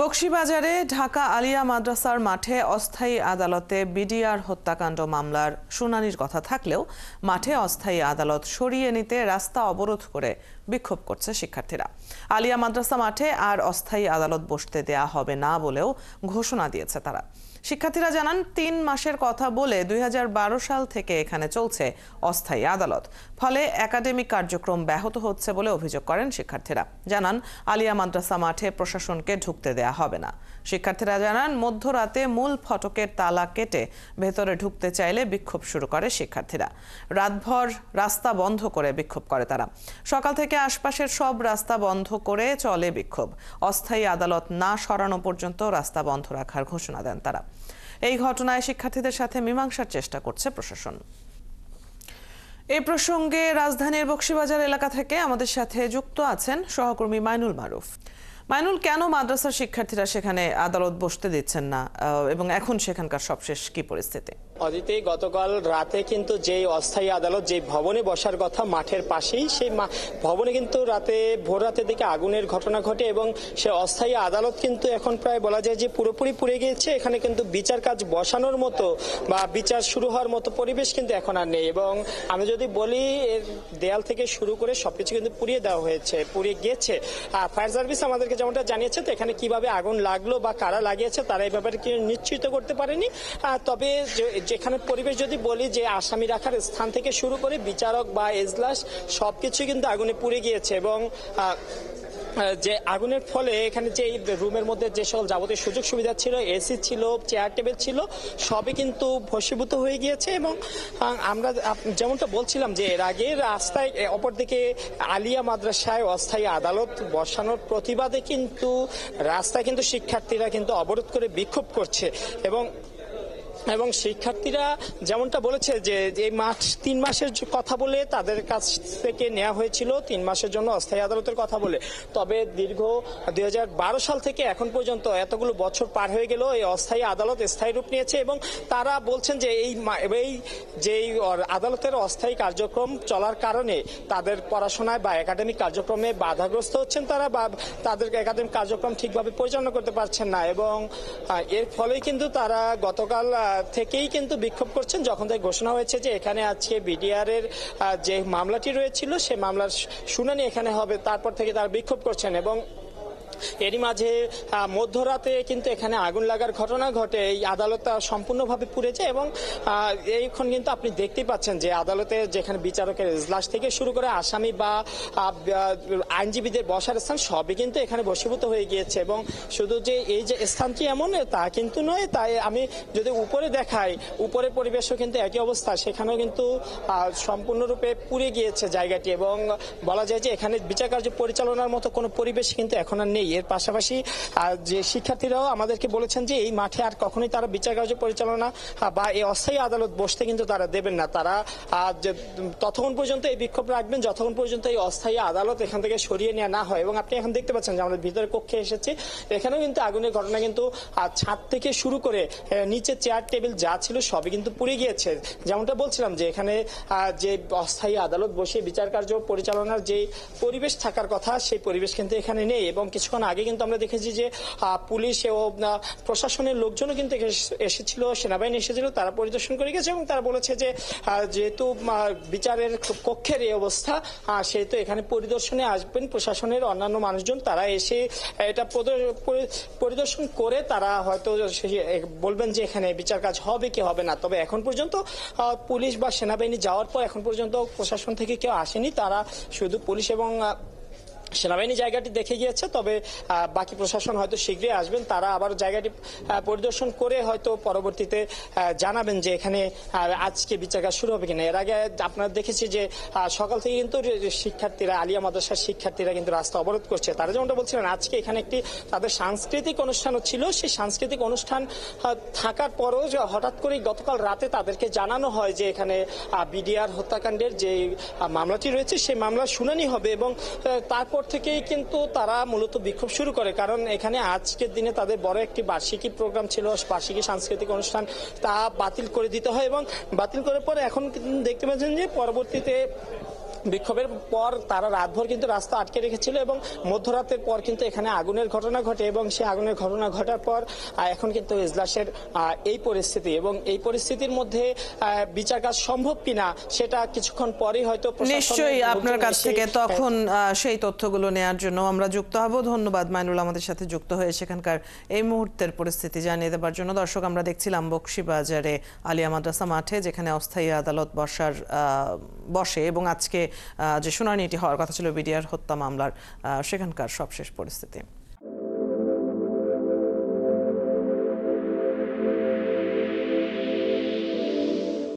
বকশীবাজারে ঢাকা আলিয়া মাদ্রাসার মাঠে অস্থায়ী আদালতে বিডিআর হত্যাকাণ্ড মামলার শুনানির কথা থাকলেও মাঠে অস্থায়ী আদালত সরিয়ে নিতে রাস্তা অবরোধ করে বিক্ষোভ করছে শিক্ষার্থীরা। আলিয়া মাদ্রাসা মাঠে আর অস্থায়ী আদালত বসতে দেয়া হবে না বলেও ঘোষণা দিয়েছে তারা। শিক্ষার্থীরা জানান ৩ মাসের কথা বলে ২০১২ সাল থেকে এখানে চলছে অস্থায়ী আদালত, ফলে একাডেমিক কার্যক্রম ব্যাহত হচ্ছে বলে অভিযোগ করেন শিক্ষার্থীরা। জানান আলিয়া মাদ্রাসা মাঠে প্রশাসনকে ঢুকতে দেয়া হবে না। শিক্ষার্থীরা জানান মধ্যরাতে মূল ফটকের তালা কেটে ভেতরে ঢুকতে চাইলে বিক্ষোভ শুরু করে শিক্ষার্থীরা। রাতভর রাস্তা বন্ধ করে বিক্ষোভ করে তারা। সকাল থেকে আশপাশের সব রাস্তা বন্ধ করে চলে বিক্ষোভ। অস্থায়ী আদালত না সরানো পর্যন্ত রাস্তা বন্ধ রাখার ঘোষণা দেন তারা। এই ঘটনায় শিক্ষার্থীদের সাথে মীমাংসার চেষ্টা করছে প্রশাসন। এই প্রসঙ্গে রাজধানীর বকশীবাজার এলাকা থেকে আমাদের সাথে যুক্ত আছেন সহকর্মী মাইনুল মারুফ। মাইনুল, কেন মাদ্রাসার শিক্ষার্থীরা সেখানে আদালত বসতে দিচ্ছেন না এবং এখন সেখানকার সবশেষ কি পরিস্থিতি? অদিতি, গতকাল রাতে কিন্তু যে অস্থায়ী আদালত যে ভবনে বসার কথা মাঠের পাশেই, সেই ভবনে কিন্তু ভোর রাতের দিকে আগুনের ঘটনা ঘটে এবং সে অস্থায়ী আদালত কিন্তু এখন প্রায় বলা যায় যে পুরোপুরি পুড়ে গিয়েছে। এখানে কিন্তু বিচার কাজ বসানোর মতো বা বিচার শুরু হওয়ার মতো পরিবেশ কিন্তু এখন আর নেই। এবং আমি যদি বলি, এর দেয়াল থেকে শুরু করে সবকিছু কিন্তু পুড়িয়ে দেওয়া হয়েছে, পুড়িয়ে গিয়েছে। ফায়ার সার্ভিস আমাদেরকে যেমনটা জানিয়েছে, তো এখানে কিভাবে আগুন লাগলো বা কারা লাগিয়েছে তারা এই ব্যাপারে নিশ্চিত করতে পারেনি। তবে যেখানে পরিবেশ যদি বলি, যে আসামি রাখার স্থান থেকে শুরু করে বিচারক বা এজলাস সবকিছু কিন্তু আগুনে পুড়ে গিয়েছে এবং যে আগুনের ফলে এখানে যে রুমের মধ্যে যে সকল যাবতীয় সুযোগ সুবিধা ছিল, এসি ছিল, চেয়ার টেবিল ছিল, সবই কিন্তু ভস্মীভূত হয়ে গিয়েছে। এবং আমরা যেমনটা বলছিলাম যে এর আগে রাস্তায় অপরদিকে আলিয়া মাদ্রাসায় অস্থায়ী আদালত বসানোর প্রতিবাদে কিন্তু রাস্তায় কিন্তু শিক্ষার্থীরা কিন্তু অবরোধ করে বিক্ষোভ করছে এবং শিক্ষার্থীরা যেমনটা বলেছে যে এই মাঠ ৩ মাসের কথা বলে তাদের কাছ থেকে নেওয়া হয়েছিল, ৩ মাসের জন্য অস্থায়ী আদালতের কথা বলে। তবে দীর্ঘ ২০১২ সাল থেকে এখন পর্যন্ত এতগুলো বছর পার হয়ে গেল, এই অস্থায়ী আদালত স্থায়ী রূপ নিয়েছে এবং তারা বলছেন যে এই আদালতের অস্থায়ী কার্যক্রম চলার কারণে তাদের পড়াশোনায় বা একাডেমিক কার্যক্রমে বাধাগ্রস্ত হচ্ছেন তারা, বা তাদের একাডেমিক কার্যক্রম ঠিকভাবে পরিচালনা করতে পারছেন না। এবং এর ফলেই কিন্তু তারা গতকাল থেকেই কিন্তু বিক্ষোভ করছেন, যখন থেকে ঘোষণা হয়েছে যে এখানে আজকে বিডিআর এর যে মামলাটি রয়েছিল সে মামলার শুনানি এখানে হবে, তারপর থেকে তারা বিক্ষোভ করছেন। এবং এরই মাঝে মধ্যরাতে কিন্তু এখানে আগুন লাগার ঘটনা ঘটে, এই আদালত সম্পূর্ণভাবে পুড়ে যায় এবং এইখন কিন্তু আপনি দেখতেই পাচ্ছেন যে আদালতে যেখানে বিচারকের এজলাস থেকে শুরু করে আসামি বা আইনজীবীদের বসার স্থান সবই কিন্তু এখানে বশীভূত হয়ে গিয়েছে। এবং শুধু যে এই যে স্থানটি এমন তা কিন্তু নয়, তাই আমি যদি উপরে দেখাই, উপরের পরিবেশও কিন্তু একই অবস্থা, সেখানেও কিন্তু সম্পূর্ণরূপে পুড়ে গিয়েছে জায়গাটি। এবং বলা যায় যে এখানে বিচার কার্য পরিচালনার মতো কোনো পরিবেশ কিন্তু এখন আর নেই। এর পাশাপাশি যে শিক্ষার্থীরাও আমাদেরকে বলেছেন যে এই মাঠে আর কখনোই তারা বিচার কার্য পরিচালনা বা এই অস্থায়ী আদালত বসতে কিন্তু তারা দেবেন না। তারা ততক্ষণ পর্যন্ত এই বিক্ষোভ রাখবেন যতক্ষণ পর্যন্ত এই অস্থায়ী আদালত এখান থেকে সরিয়ে নেওয়া না হয়। এবং আপনি এখন দেখতে পাচ্ছেন যে আমাদের ভিতরে কক্ষে এসেছে, এখানেও কিন্তু আগুনের ঘটনা কিন্তু ছাদ থেকে শুরু করে নিচে চেয়ার টেবিল যা ছিল সবই কিন্তু পুড়ে গিয়েছে। যেমনটা বলছিলাম যে এখানে যে অস্থায়ী আদালত বসে বিচার কার্য পরিচালনার যে পরিবেশ থাকার কথা, সেই পরিবেশ কিন্তু এখানে নেই। এবং কিছুক্ষণ আগে কিন্তু আমরা দেখেছি যে পুলিশ ও প্রশাসনের লোকজনও কিন্তু এসেছিল, সেনাবাহিনী এসেছিল, তারা পরিদর্শন করে গেছে এবং তারা বলেছে যে যেহেতু বিচারের কক্ষের এই অবস্থা, সেহেতু এখানে পরিদর্শনে আসবেন প্রশাসনের অন্যান্য মানুষজন, তারা এসে এটা পরিদর্শন করে তারা হয়তো বলবেন যে এখানে বিচার কাজ হবে কি হবে না। তবে এখন পর্যন্ত পুলিশ বা সেনাবাহিনী যাওয়ার পর এখন পর্যন্ত প্রশাসন থেকে কেউ আসেনি, তারা শুধু পুলিশ এবং সেনাবাহিনী জায়গাটি দেখে গিয়েছে। তবে বাকি প্রশাসন হয়তো শীঘ্রই আসবেন, তারা আবার জায়গাটি পরিদর্শন করে হয়তো পরবর্তীতে জানাবেন যে এখানে আজকে বিচার কাজ শুরু হবে কিনা। এর আগে আপনারা দেখেছি যে সকাল থেকে কিন্তু শিক্ষার্থীরা, আলিয়া মাদ্রাসার শিক্ষার্থীরা কিন্তু রাস্তা অবরোধ করছে। তারা যেমনটা বলছিলেন আজকে এখানে একটি তাদের সাংস্কৃতিক অনুষ্ঠানও ছিল, সেই সাংস্কৃতিক অনুষ্ঠান থাকার পরও হঠাৎ করেই গতকাল রাতে তাদেরকে জানানো হয় যে এখানে বিডিআর হত্যাকাণ্ডের যে মামলাটি রয়েছে সেই মামলার শুনানি হবে। এবং তারপর থেকেই কিন্তু তারা মূলত বিক্ষোভ শুরু করে, কারণ এখানে আজকের দিনে তাদের বড় একটি বার্ষিকী প্রোগ্রাম ছিল, বার্ষিকী সাংস্কৃতিক অনুষ্ঠান, তা বাতিল করে দিতে হয়। এবং বাতিল করার পরে এখন দেখতে পাচ্ছেন যে পরবর্তীতে বিক্ষোভের পর তারা রাতভর কিন্তু রাস্তা আটকে রেখেছিল এবং মধ্যরাতের পর কিন্তু এখানে আগুনের ঘটনা ঘটে এবং সেই আগুনের ঘটনা ঘটার পর এখন কিন্তু এজলাসের এই পরিস্থিতি এবং এই পরিস্থিতির মধ্যে বিচার কাজ সম্ভব কিনা সেটা কিছুক্ষণ পরেই হয়তো নিশ্চয়ই আপনার কাছ থেকে তখন সেই তথ্যগুলো নেওয়ার জন্য আমরা যুক্ত হব। ধন্যবাদ মাইনুল আমাদের সাথে যুক্ত হয়ে সেখানকার এই মুহূর্তের পরিস্থিতি জানিয়ে দেবার জন্য। দর্শক, আমরা দেখছিলাম বকশীবাজারে আলিয়া মাদ্রাসা মাঠে যেখানে অস্থায়ী আদালত বসে এবং আজকে যে শুনানিটি হওয়ার কথা ছিল বিডিআর হত্যা মামলার, সেখানকার সবশেষ পরিস্থিতি।